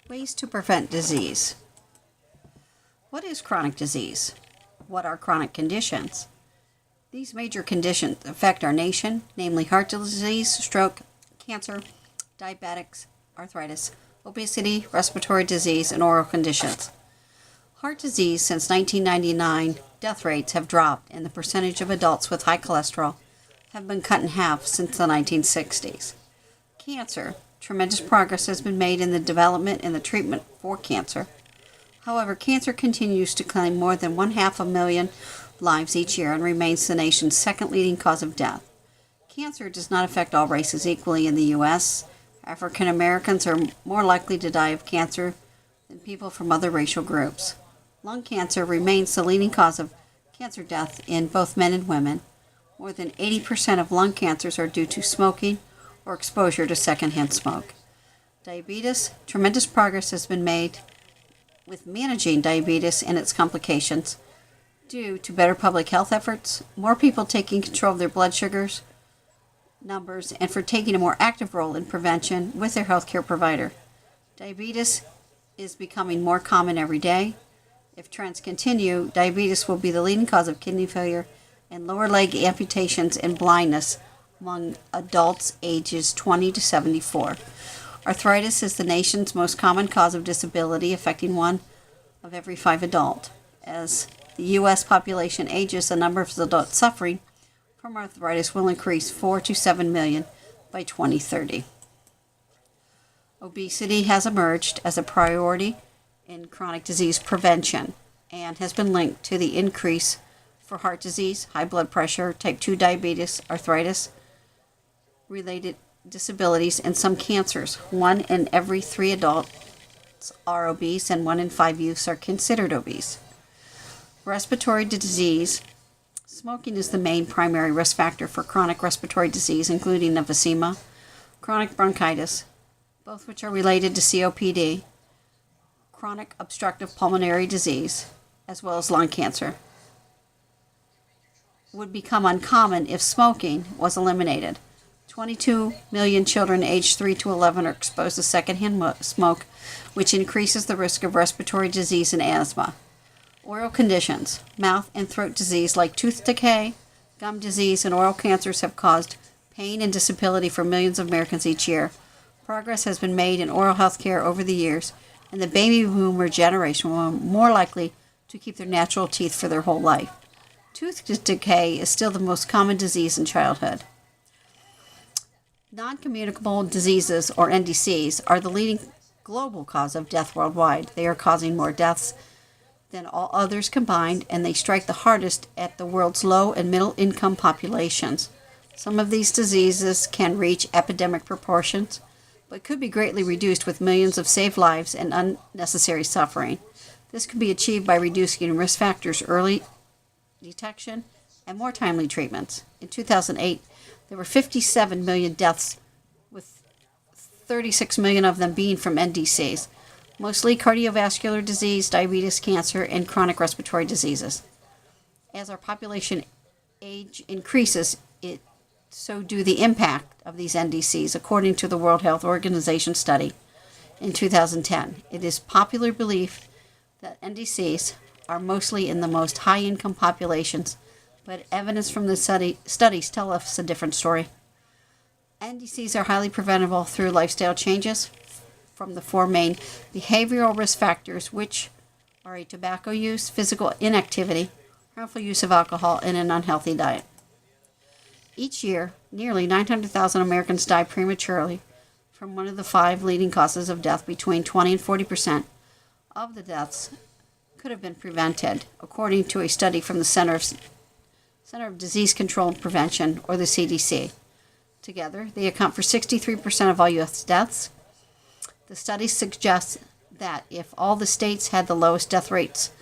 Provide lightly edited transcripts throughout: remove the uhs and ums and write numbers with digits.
Ways to prevent disease. What is chronic disease? What are chronic conditions? These major conditions affect our nation, namely heart disease, stroke, cancer, diabetics, arthritis, obesity, respiratory disease, and oral conditions. Heart disease since 1999, death rates have dropped, and the percentage of adults with high cholesterol have been cut in half since the 1960s. Cancer. Tremendous progress has been made in the development and the treatment for cancer. However, cancer continues to claim more than 500,000 lives each year and remains the nation's second leading cause of death. Cancer does not affect all races equally in the U.S. African Americans are more likely to die of cancer than people from other racial groups. Lung cancer remains the leading cause of cancer death in both men and women. More than 80% of lung cancers are due to smoking or exposure to secondhand smoke. Diabetes. Tremendous progress has been made with managing diabetes and its complications due to better public health efforts, more people taking control of their blood sugars numbers, and for taking a more active role in prevention with their healthcare provider. Diabetes is becoming more common every day. If trends continue, diabetes will be the leading cause of kidney failure and lower leg amputations and blindness among adults ages 20 to 74. Arthritis is the nation's most common cause of disability, affecting 1 of every 5 adults. As the U.S. population ages, the number of adults suffering from arthritis will increase 4 to 7 million by 2030. Obesity has emerged as a priority in chronic disease prevention and has been linked to the increase for heart disease, high blood pressure, type 2 diabetes, arthritis, related disabilities, and some cancers. 1 in every 3 adults are obese, and 1 in 5 youths are considered obese. Respiratory disease. Smoking is the main primary risk factor for chronic respiratory disease, including emphysema, chronic bronchitis, both which are related to COPD, chronic obstructive pulmonary disease, as well as lung cancer. Would become uncommon if smoking was eliminated. 22 million children aged 3 to 11 are exposed to secondhand smoke, which increases the risk of respiratory disease and asthma. Oral conditions. Mouth and throat disease like tooth decay, gum disease, and oral cancers have caused pain and disability for millions of Americans each year. Progress has been made in oral health care over the years, and the baby boomer generation will be more likely to keep their natural teeth for their whole life. Tooth decay is still the most common disease in childhood. Non-communicable diseases, or NDCs, are the leading global cause of death worldwide. They are causing more deaths than all others combined, and they strike the hardest at the world's low and middle income populations. Some of these diseases can reach epidemic proportions, but could be greatly reduced with millions of saved lives and unnecessary suffering. This can be achieved by reducing risk factors, early detection, and more timely treatments. In 2008, there were 57 million deaths, with 36 million of them being from NDCs, mostly cardiovascular disease, diabetes, cancer, and chronic respiratory diseases. As our population age increases, so do the impact of these NDCs, according to the World Health Organization study in 2010. It is popular belief that NDCs are mostly in the most high-income populations, but evidence from the studies tell us a different story. NDCs are highly preventable through lifestyle changes from the 4 main behavioral risk factors, which are a tobacco use, physical inactivity, harmful use of alcohol, and an unhealthy diet. Each year, nearly 900,000 Americans die prematurely from one of the 5 leading causes of death. Between 20 and 40% of the deaths could have been prevented, according to a study from the Center of Disease Control and Prevention, or the CDC. Together, they account for 63% of all U.S. deaths. The study suggests that if all the states had the lowest death rates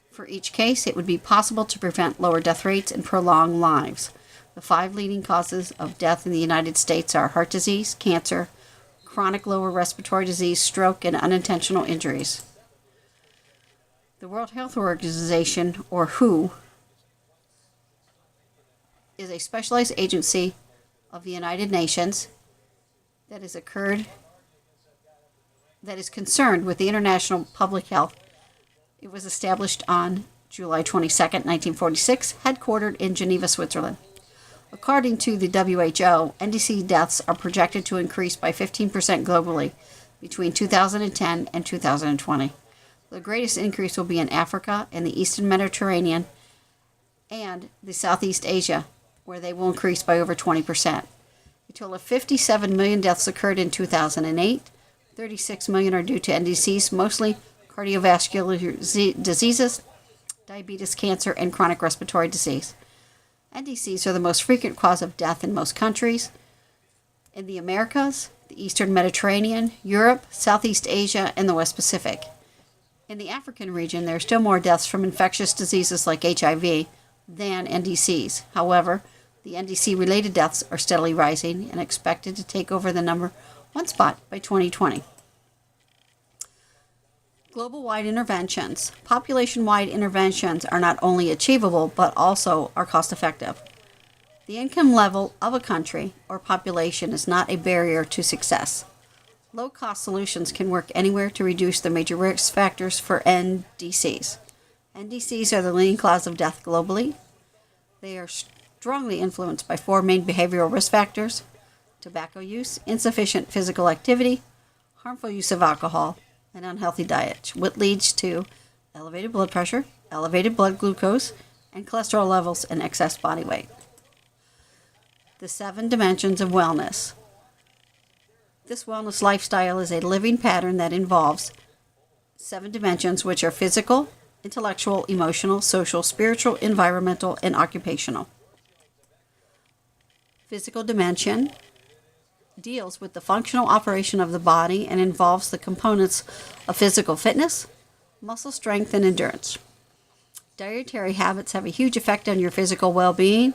for each case, it would be possible to prevent lower death rates and prolong lives. The 5 leading causes of death in the United States are heart disease, cancer, chronic lower respiratory disease, stroke, and unintentional injuries. The World Health Organization, or WHO, is a specialized agency of the United Nations that has occurred that is concerned with the international public health. It was established on July 22nd, 1946, headquartered in Geneva, Switzerland. According to the WHO, NDC deaths are projected to increase by 15% globally between 2010 and 2020. The greatest increase will be in Africa and the Eastern Mediterranean and the Southeast Asia, where they will increase by over 20%. A total of 57 million deaths occurred in 2008. 36 million are due to NDCs, mostly cardiovascular diseases, diabetes, cancer, and chronic respiratory disease. NDCs are the most frequent cause of death in most countries. In the Americas, the Eastern Mediterranean, Europe, Southeast Asia, and the West Pacific. In the African region, there are still more deaths from infectious diseases like HIV than NDCs. However, the NDC-related deaths are steadily rising and expected to take over the number one spot by 2020. Global-wide interventions. Population-wide interventions are not only achievable, but also are cost-effective. The income level of a country or population is not a barrier to success. Low-cost solutions can work anywhere to reduce the major risk factors for NDCs. NDCs are the leading cause of death globally. They are strongly influenced by four main behavioral risk factors: tobacco use, insufficient physical activity, harmful use of alcohol, and unhealthy diet, which leads to elevated blood pressure, elevated blood glucose, and cholesterol levels and excess body weight. The 7 dimensions of wellness. This wellness lifestyle is a living pattern that involves 7 dimensions, which are physical, intellectual, emotional, social, spiritual, environmental, and occupational. Physical dimension deals with the functional operation of the body and involves the components of physical fitness, muscle strength, and endurance. Dietary habits have a huge effect on your physical well-being,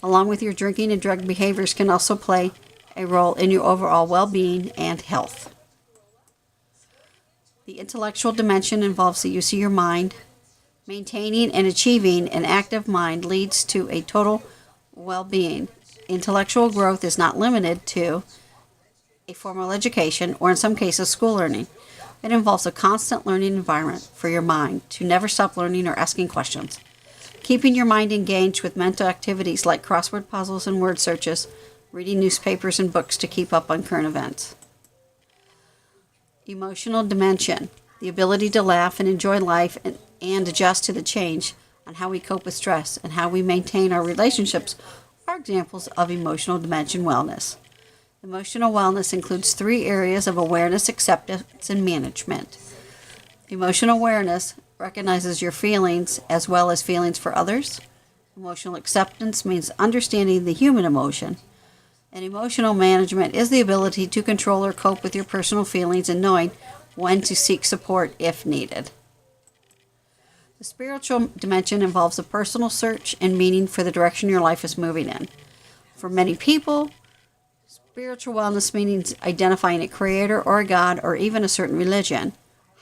along with your drinking and drug behaviors can also play a role in your overall well-being and health. The intellectual dimension involves the use of your mind. Maintaining and achieving an active mind leads to a total well-being. Intellectual growth is not limited to a formal education or in some cases school learning. It involves a constant learning environment for your mind to never stop learning or asking questions. Keeping your mind engaged with mental activities like crossword puzzles and word searches, reading newspapers and books to keep up on current events. Emotional dimension, the ability to laugh and enjoy life and adjust to the change on how we cope with stress and how we maintain our relationships are examples of emotional dimension wellness. Emotional wellness includes 3 areas of awareness, acceptance, and management. Emotional awareness recognizes your feelings as well as feelings for others. Emotional acceptance means understanding the human emotion. And emotional management is the ability to control or cope with your personal feelings and knowing when to seek support if needed. The spiritual dimension involves a personal search and meaning for the direction your life is moving in. For many people, spiritual wellness means identifying a creator or a god or even a certain religion.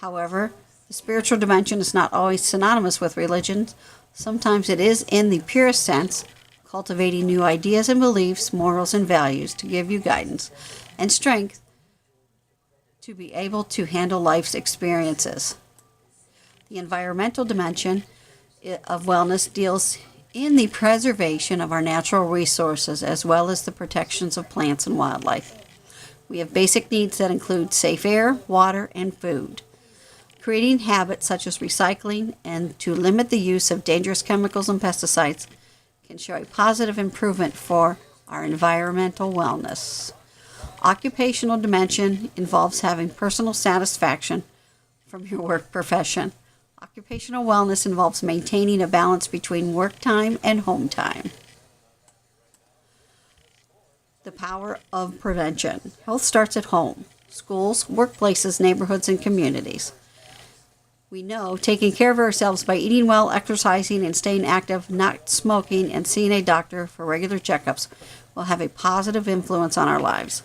However, the spiritual dimension is not always synonymous with religion. Sometimes it is, in the purest sense, cultivating new ideas and beliefs, morals and values to give you guidance and strength to be able to handle life's experiences. The environmental dimension of wellness deals in the preservation of our natural resources as well as the protections of plants and wildlife. We have basic needs that include safe air, water, and food. Creating habits such as recycling and to limit the use of dangerous chemicals and pesticides can show a positive improvement for our environmental wellness. Occupational dimension involves having personal satisfaction from your work profession. Occupational wellness involves maintaining a balance between work time and home time. The power of prevention. Health starts at home, schools, workplaces, neighborhoods, and communities. We know taking care of ourselves by eating well, exercising, and staying active, not smoking, and seeing a doctor for regular checkups will have a positive influence on our lives.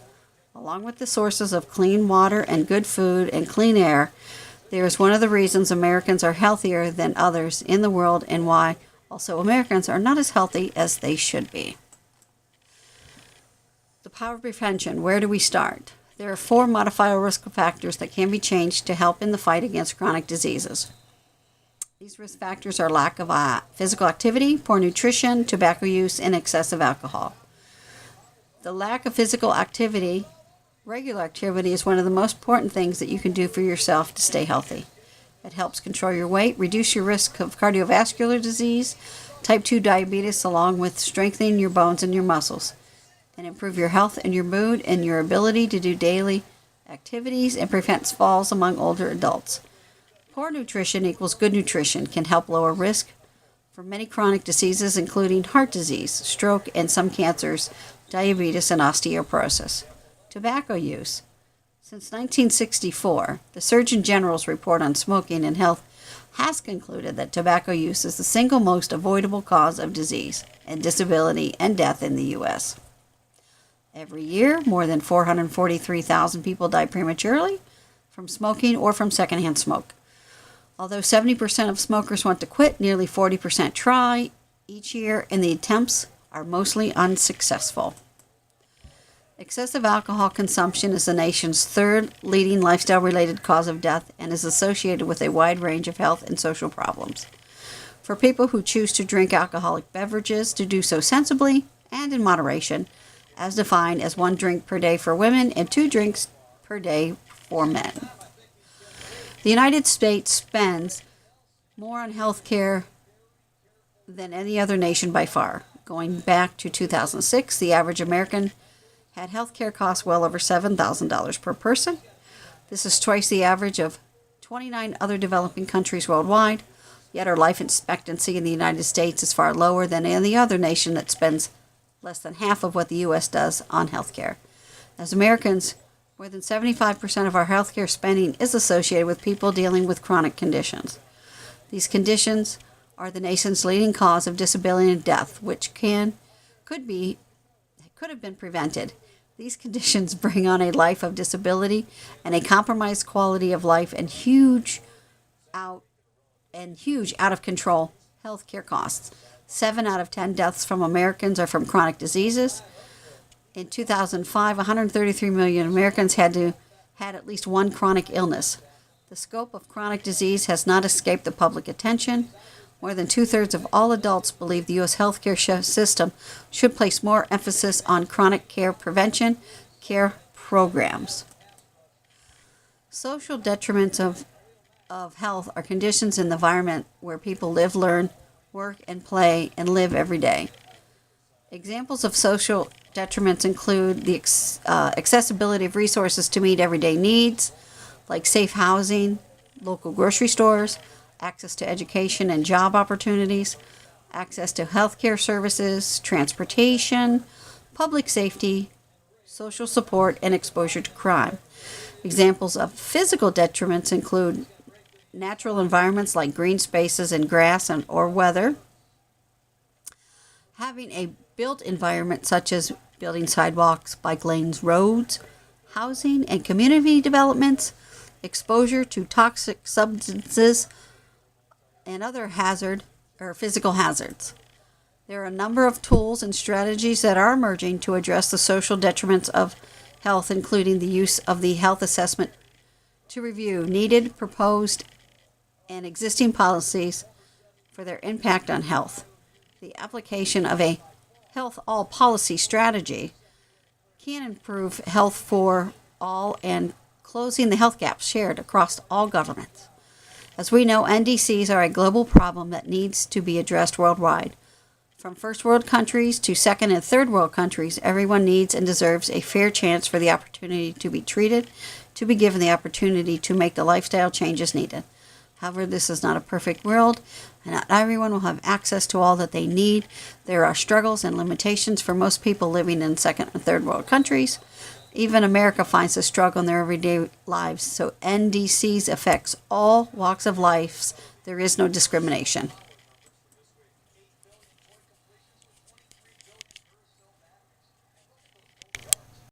Along with the sources of clean water and good food and clean air, there is one of the reasons Americans are healthier than others in the world and why also Americans are not as healthy as they should be. The power of prevention. Where do we start? There are 4 modifiable risk factors that can be changed to help in the fight against chronic diseases. These risk factors are lack of physical activity, poor nutrition, tobacco use, and excessive alcohol. The lack of physical activity, regular activity, is one of the most important things that you can do for yourself to stay healthy. It helps control your weight, reduce your risk of cardiovascular disease, type 2 diabetes, along with strengthening your bones and your muscles, and improve your health and your mood and your ability to do daily activities, and prevents falls among older adults. Poor nutrition equals good nutrition can help lower risk for many chronic diseases, including heart disease, stroke, and some cancers, diabetes, and osteoporosis. Tobacco use. Since 1964, the Surgeon General's report on smoking and health has concluded that tobacco use is the single most avoidable cause of disease and disability and death in the U.S. Every year, more than 443,000 people die prematurely from smoking or from secondhand smoke. Although 70% of smokers want to quit, nearly 40% try each year, and the attempts are mostly unsuccessful. Excessive alcohol consumption is the nation's 3rd leading lifestyle-related cause of death and is associated with a wide range of health and social problems. For people who choose to drink alcoholic beverages, to do so sensibly and in moderation, as defined as 1 drink per day for women and 2 drinks per day for men. The United States spends more on health care than any other nation by far. Going back to 2006, the average American had health care costs well over $7,000 per person. This is twice the average of 29 other developing countries worldwide, yet our life expectancy in the United States is far lower than any other nation that spends less than half of what the U.S. does on health care. As Americans, more than 75% of our healthcare spending is associated with people dealing with chronic conditions. These conditions are the nation's leading cause of disability and death, which could have been prevented. These conditions bring on a life of disability and a compromised quality of life and huge out of control healthcare costs. 7 out of 10 deaths from Americans are from chronic diseases. In 2005, 133 million Americans had at least 1 chronic illness. The scope of chronic disease has not escaped the public attention. More than 2/3 of all adults believe the U.S. healthcare system should place more emphasis on chronic care prevention care programs. Social detriments of health are conditions in the environment where people live, learn, work, and play, and live every day. Examples of social detriments include the accessibility of resources to meet everyday needs, like safe housing, local grocery stores, access to education and job opportunities, access to healthcare services, transportation, public safety, social support, and exposure to crime. Examples of physical detriments include natural environments like green spaces and grass or weather, having a built environment such as building sidewalks, bike lanes, roads, housing and community developments, exposure to toxic substances, and other physical hazards. There are a number of tools and strategies that are emerging to address the social detriments of health, including the use of the health assessment to review needed, proposed, and existing policies for their impact on health. The application of a health all policy strategy can improve health for all and closing the health gaps shared across all governments. As we know, NDCs are a global problem that needs to be addressed worldwide. From first world countries to second and third world countries, everyone needs and deserves a fair chance for the opportunity to be treated, to be given the opportunity to make the lifestyle changes needed. However, this is not a perfect world, and not everyone will have access to all that they need. There are struggles and limitations for most people living in second and third world countries. Even America finds a struggle in their everyday lives, so NDCs affects all walks of life. There is no discrimination.